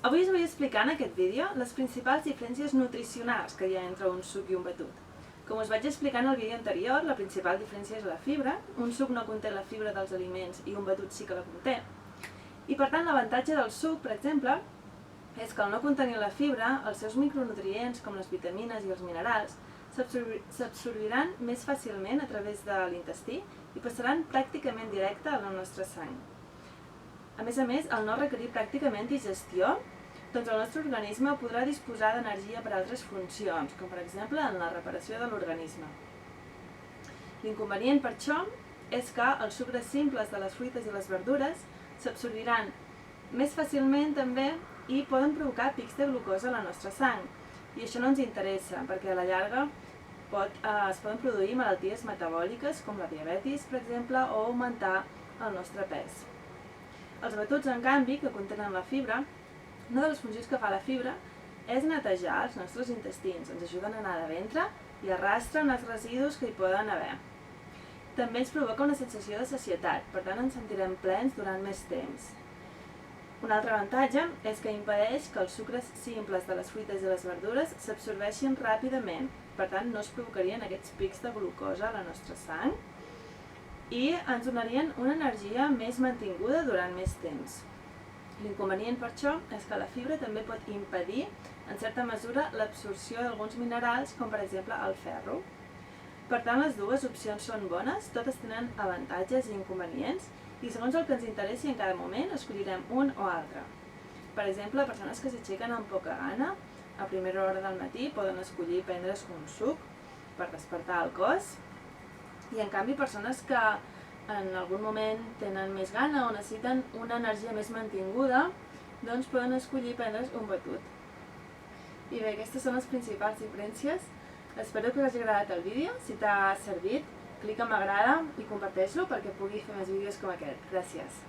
Avui us vull explicar en aquest vídeo les principals diferències nutricionals que hi ha entre un suc i un batut. Com us vaig explicar en el vídeo anterior, la principal diferència és la fibra. Un suc no conté la fibra dels aliments i un batut sí que la conté. I per tant l'avantatge del suc, per exemple, és que al no contenir la fibra, els seus micronutrients, com les vitamines i els minerals, s'absorbiran més fàcilment a través de l'intestí i passaran pràcticament directe a la nostra sang. A més, al no requerir pràcticament digestió, doncs el nostre organisme podrà disposar d'energia per a altres funcions, com per exemple en la reparació de l'organisme. L'inconvenient per això és que els sucres simples de les fruites i les verdures s'absorbiran més fàcilment també i poden provocar pics de glucosa a la nostra sang. I això no ens interessa, perquè a la llarga es poden produir malalties metabòliques com la diabetis, per exemple, o augmentar el nostre pes. Els batuts, en canvi, que contenen la fibra, una de les funcions que fa la fibra és netejar els nostres intestins, ens ajuden a anar de ventre i arrastren els residus que hi poden haver. També ens provoca una sensació de sacietat, per tant ens sentirem plens durant més temps. Un altre avantatge és que impedeix que els sucres simples de les fruites i les verdures s'absorbeixin ràpidament, per tant no es provocarien aquests pics de glucosa a la nostra sang i ens donarien una energia més mantinguda durant més temps. L'inconvenient per això és que la fibra també pot impedir, en certa mesura, l'absorció d'alguns minerals, com per exemple el ferro. Per tant, les dues opcions són bones, totes tenen avantatges i inconvenients, i segons el que ens interessi en cada moment, escollirem un o altre. Per exemple, persones que s'aixequen amb poca gana, a primera hora del matí poden escollir prendre's un suc per despertar el cos, i en canvi persones que en algun moment tenen més gana o necessiten una energia més mantinguda, doncs poden escollir prendre's un batut. I bé, aquestes són les principals diferències. Espero que us hagi agradat el vídeo. Si t'ha servit, clica en m'agrada i comparteix-lo perquè pugui fer més vídeos com aquest. Gràcies!